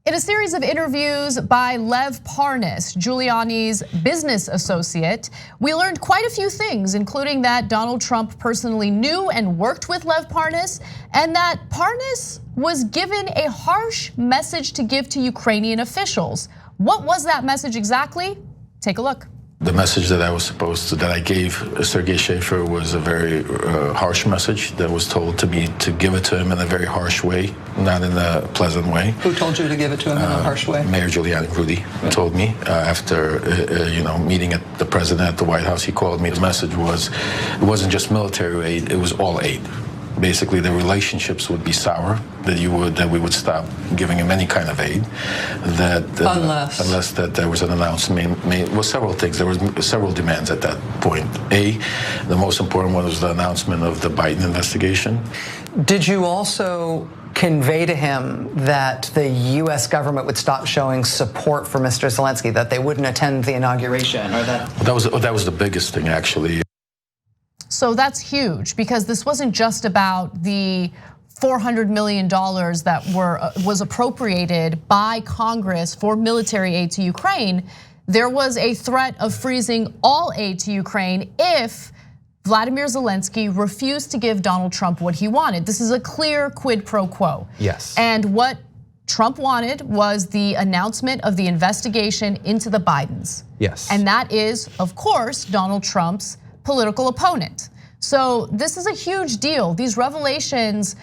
In a series of interviews by Lev Parnas, Giuliani's business associate, we learned quite a few things, including that Donald Trump personally knew and worked with Lev Parnas, and that Parnas was given a harsh message to give to Ukrainian officials. What was that message exactly? Take a look. The message that I gave Sergei Schaefer was a very harsh message that was told to me to give it to him in a very harsh way, not in a pleasant way. Who told you to give it to him in a harsh way? Mayor Giuliani, Rudy, told me after meeting at the president at the White House. He called me. His message was, it wasn't just military aid; it was all aid. Basically, the relationships would be sour. That we would stop giving him any kind of aid. Unless that there was an announcement made. Well, several things. There was several demands at that point. The most important one was the announcement of the Biden investigation. Did you also convey to him that the U.S. government would stop showing support for Mr. Zelensky, that they wouldn't attend the inauguration, or that? That was the biggest thing, actually. So that's huge, because this wasn't just about the $400 million that was appropriated by Congress for military aid to Ukraine. There was a threat of freezing all aid to Ukraine if Vladimir Zelensky refused to give Donald Trump what he wanted. This is a clear quid pro quo. Yes. And what Trump wanted was the announcement of the investigation into the Bidens. Yes. And that is, of course, Donald Trump's political opponent. So this is a huge deal. These revelations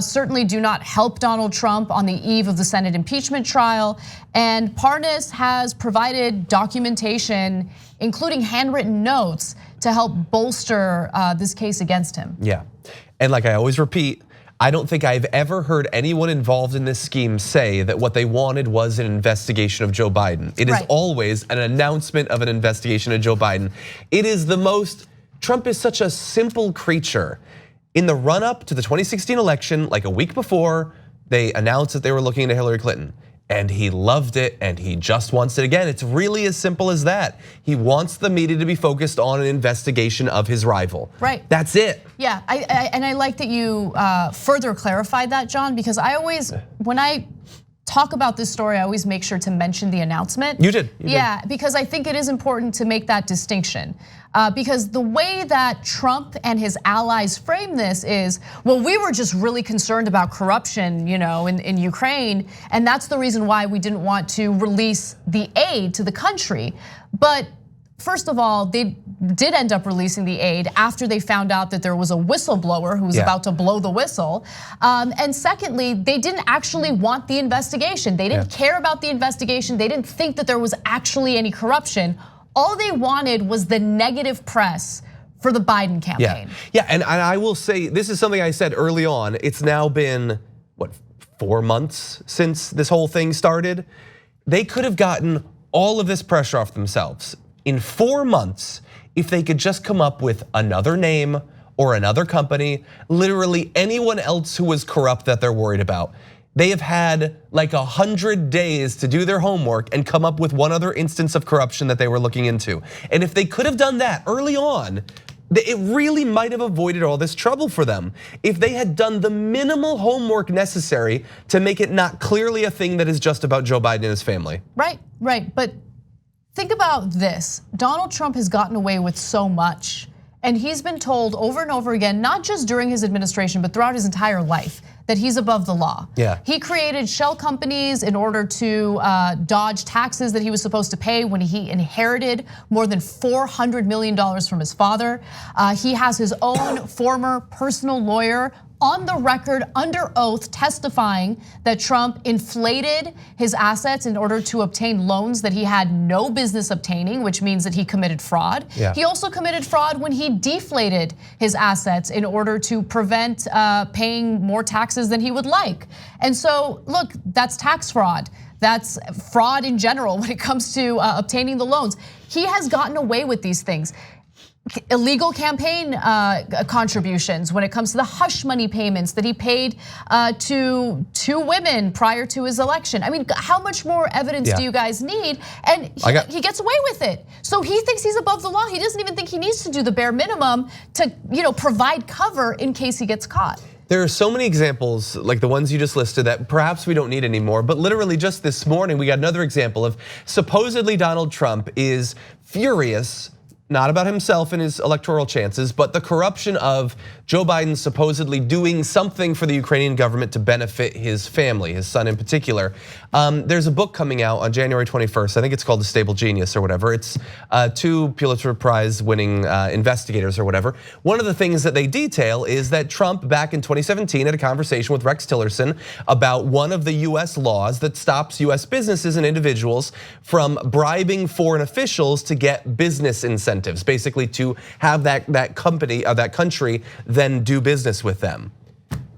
certainly do not help Donald Trump on the eve of the Senate impeachment trial. And Parnas has provided documentation, including handwritten notes, to help bolster this case against him. Yeah, and like I always repeat, I don't think I've ever heard anyone involved in this scheme say that what they wanted was an investigation of Joe Biden. It is always an announcement of an investigation of Joe Biden. It is the most, Trump is such a simple creature. In the run up to the 2016 election, like a week before, they announced that they were looking into Hillary Clinton. And he loved it, and he just wants it again. It's really as simple as that. He wants the media to be focused on an investigation of his rival. Right. That's it. Yeah, and I like that you further clarified that, John, because I always, when I talk about this story, I always make sure to mention the announcement. You did. Yeah, because I think it is important to make that distinction. Because the way that Trump and his allies frame this is, well, we were just really concerned about corruption, in Ukraine, and that's the reason why we didn't want to release the aid to the country. But first of all, they did end up releasing the aid after they found out that there was a whistleblower who was about to blow the whistle. And secondly, they didn't actually want the investigation. They didn't care about the investigation. They didn't think that there was actually any corruption. All they wanted was the negative press for the Biden campaign. Yeah, and I will say, this is something I said early on. It's now been, what, 4 months since this whole thing started? They could have gotten all of this pressure off themselves in 4 months if they could just come up with another name or another company, literally anyone else who was corrupt that they're worried about. They have had like 100 days to do their homework and come up with one other instance of corruption that they were looking into. And if they could have done that early on, it really might have avoided all this trouble for them. If they had done the minimal homework necessary to make it not clearly a thing that is just about Joe Biden and his family. Right, but think about this. Donald Trump has gotten away with so much, and he's been told over and over again, not just during his administration, but throughout his entire life, that he's above the law. Yeah. He created shell companies in order to dodge taxes that he was supposed to pay when he inherited more than $400 million from his father. He has his own former personal lawyer on the record under oath testifying that Trump inflated his assets in order to obtain loans that he had no business obtaining, which means that he committed fraud. Yeah. He also committed fraud when he deflated his assets in order to prevent paying more taxes than he would like. And so, look, that's tax fraud. That's fraud in general when it comes to obtaining the loans. He has gotten away with these things. Illegal campaign contributions when it comes to the hush money payments that he paid to 2 women prior to his election. I mean, how much more evidence do you guys need? And he gets away with it. So he thinks he's above the law. He doesn't even think he needs to do the bare minimum to provide cover in case he gets caught. There are so many examples like the ones you just listed that perhaps we don't need anymore, but literally just this morning we got another example of supposedly Donald Trump is furious, not about himself and his electoral chances, but the corruption of Joe Biden supposedly doing something for the Ukrainian government to benefit his family, his son in particular. There's a book coming out on January 21st. I think it's called The Stable Genius or whatever. It's 2 Pulitzer Prize winning investigators or whatever. One of the things that they detail is that Trump back in 2017 had a conversation with Rex Tillerson about one of the US laws that stops US businesses and individuals from bribing foreign officials to get business incentives, basically to have that company or that country then do business with them,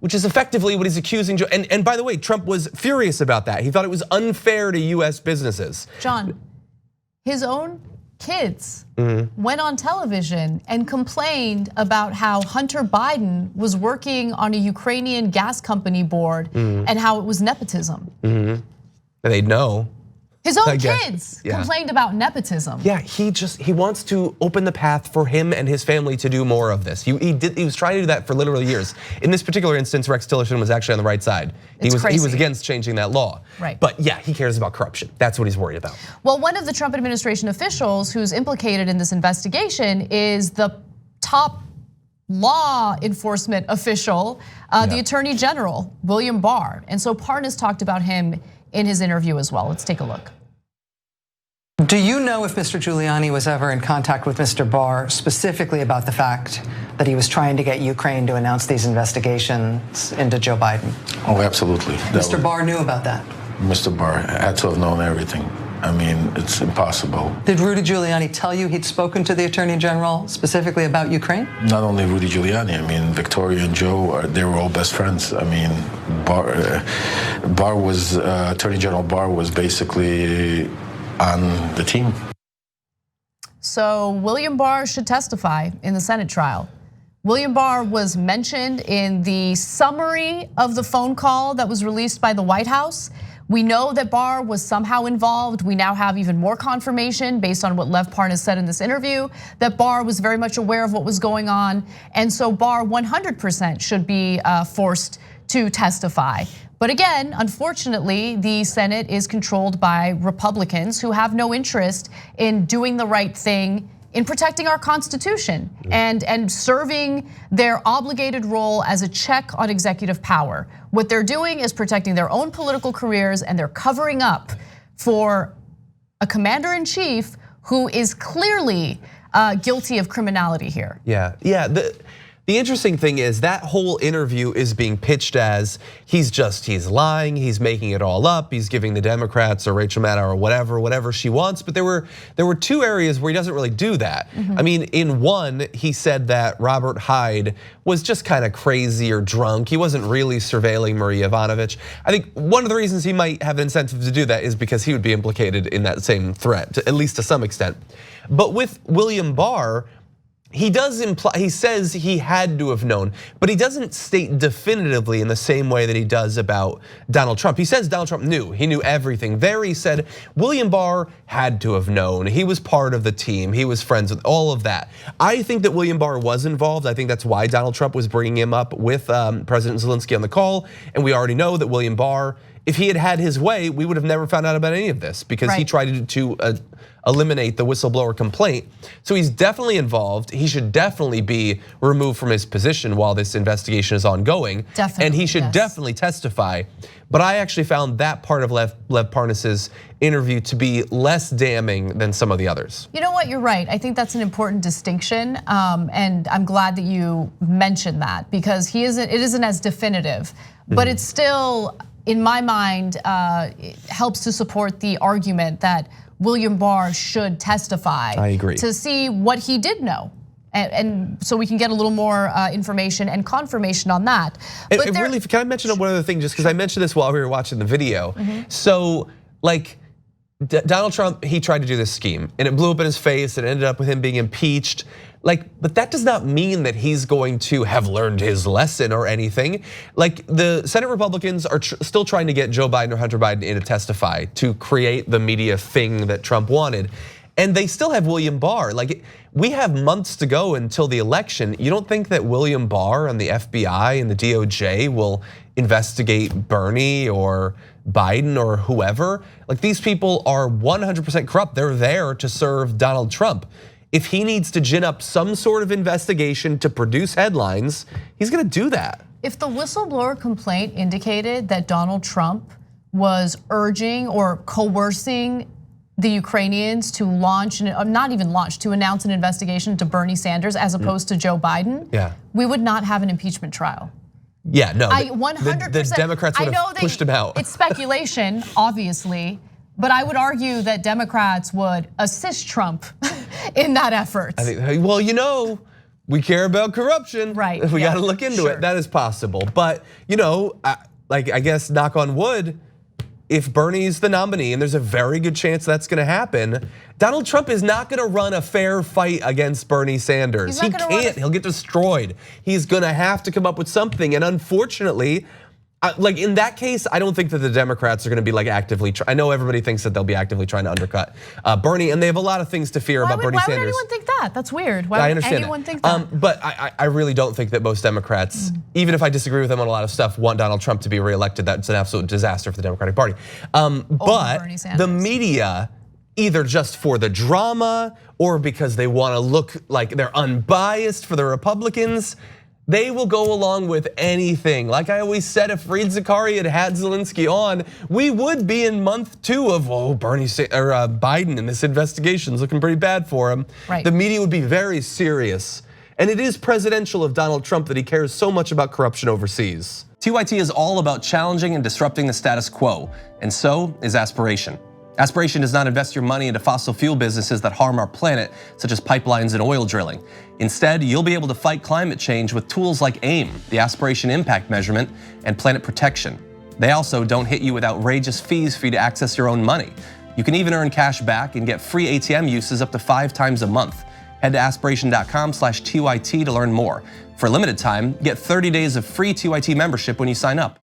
which is effectively what he's accusing Joe. And by the way, Trump was furious about that. He thought it was unfair to US businesses. John, his own kids went on television and complained about how Hunter Biden was working on a Ukrainian gas company board and how it was nepotism. They know. His own kids complained about nepotism. Yeah, he wants to open the path for him and his family to do more of this. He was trying to do that for literally years. In this particular instance, Rex Tillerson was actually on the right side. He was against changing that law. Right. But yeah, he cares about corruption. That's what he's worried about. Well, one of the Trump administration officials who's implicated in this investigation is the top law enforcement official, the Attorney General, William Barr. And so Parnas talked about him in his interview as well. Let's take a look. Do you know if Mr. Giuliani was ever in contact with Mr. Barr specifically about the fact that he was trying to get Ukraine to announce these investigations into Joe Biden? Oh, absolutely. Mr. Barr knew about that? Mr. Barr had to have known everything. I mean, it's impossible. Did Rudy Giuliani tell you he'd spoken to the Attorney General specifically about Ukraine? Not only Rudy Giuliani, I mean, Victoria and Joe, they were all best friends. I mean, Barr was, Attorney General Barr was basically on the team. So William Barr should testify in the Senate trial. William Barr was mentioned in the summary of the phone call that was released by the White House. We know that Barr was somehow involved. We now have even more confirmation based on what Lev Parnas said in this interview that Barr was very much aware of what was going on. And so Barr 100% should be forced to testify. But again, unfortunately, the Senate is controlled by Republicans who have no interest in doing the right thing in protecting our Constitution and serving their obligated role as a check on executive power. What they're doing is protecting their own political careers, and they're covering up for a commander-in-chief who is clearly guilty of criminality here. Yeah. The interesting thing is that whole interview is being pitched as he's lying, he's making it all up, he's giving the Democrats or Rachel Maddow or whatever she wants. But there were 2 areas where he doesn't really do that. I mean, in one, he said that Robert Hyde was just kind of crazy or drunk. He wasn't really surveilling Maria Yovanovitch. I think one of the reasons he might have an incentive to do that is because he would be implicated in that same threat, at least to some extent. But with William Barr, he does imply, he says he had to have known, but he doesn't state definitively in the same way that he does about Donald Trump. He says Donald Trump knew, he knew everything. There he said William Barr had to have known. He was part of the team, he was friends with all of that. I think that William Barr was involved. I think that's why Donald Trump was bringing him up with President Zelensky on the call. And we already know that William Barr, if he had had his way, we would have never found out about any of this because he tried to eliminate the whistleblower complaint. So he's definitely involved. He should definitely be removed from his position while this investigation is ongoing. Definitely, and he should definitely testify. But I actually found that part of Lev Parnas's interview to be less damning than some of the others. You know what, you're right. I think that's an important distinction. And I'm glad that you mentioned that because it isn't as definitive, but it's still, in my mind, it helps to support the argument that William Barr should testify. I agree. To see what he did know. And so we can get a little more information and confirmation on that. But really, can I mention one other thing, just because I mentioned this while we were watching the video. So like Donald Trump, he tried to do this scheme and it blew up in his face. It ended up with him being impeached. But that does not mean that he's going to have learned his lesson or anything. Like the Senate Republicans are still trying to get Joe Biden or Hunter Biden in to testify to create the media thing that Trump wanted. And they still have William Barr. Like, we have months to go until the election. You don't think that William Barr and the FBI and the DOJ will investigate Bernie or Biden or whoever? Like, these people are 100% corrupt. They're there to serve Donald Trump. If he needs to gin up some sort of investigation to produce headlines, he's gonna do that. If the whistleblower complaint indicated that Donald Trump was urging or coercing the Ukrainians to launch, not even launch, to announce an investigation into Bernie Sanders as opposed to Joe Biden, we would not have an impeachment trial. Yeah, no, I 100%. The Democrats would have pushed him out. It's speculation, obviously, but I would argue that Democrats would assist Trump in that effort. I think, well, you know, we care about corruption. Right. We got to look into it. That is possible. But, you know, like, I guess knock on wood, if Bernie's the nominee, and there's a very good chance that's gonna happen, Donald Trump is not gonna run a fair fight against Bernie Sanders. He can't, he'll get destroyed. He's gonna have to come up with something, and unfortunately, like in that case, I don't think that the Democrats are gonna be like actively, I know everybody thinks that they'll be actively trying to undercut Bernie, and they have a lot of things to fear about Bernie Sanders. Why would anyone think that? That's weird. Why would anyone think that? But I really don't think that most Democrats, even if I disagree with them on a lot of stuff, want Donald Trump to be reelected. That's an absolute disaster for the Democratic Party. But the media, either just for the drama or because they wanna look like they're unbiased for the Republicans, they will go along with anything. Like I always said, if Reed Zakari had Zelensky on, we would be in month 2 of Biden, and this investigation's looking pretty bad for him. Right. The media would be very serious. And it is presidential of Donald Trump that he cares so much about corruption overseas. TYT is all about challenging and disrupting the status quo, and so is Aspiration. Aspiration does not invest your money into fossil fuel businesses that harm our planet, such as pipelines and oil drilling. Instead, you'll be able to fight climate change with tools like AIM, the Aspiration Impact Measurement, and Planet Protection. They also don't hit you with outrageous fees for you to access your own money. You can even earn cash back and get free ATM uses up to 5 times a month. Head to aspiration.com/TYT to learn more. For a limited time, get 30 days of free TYT membership when you sign up.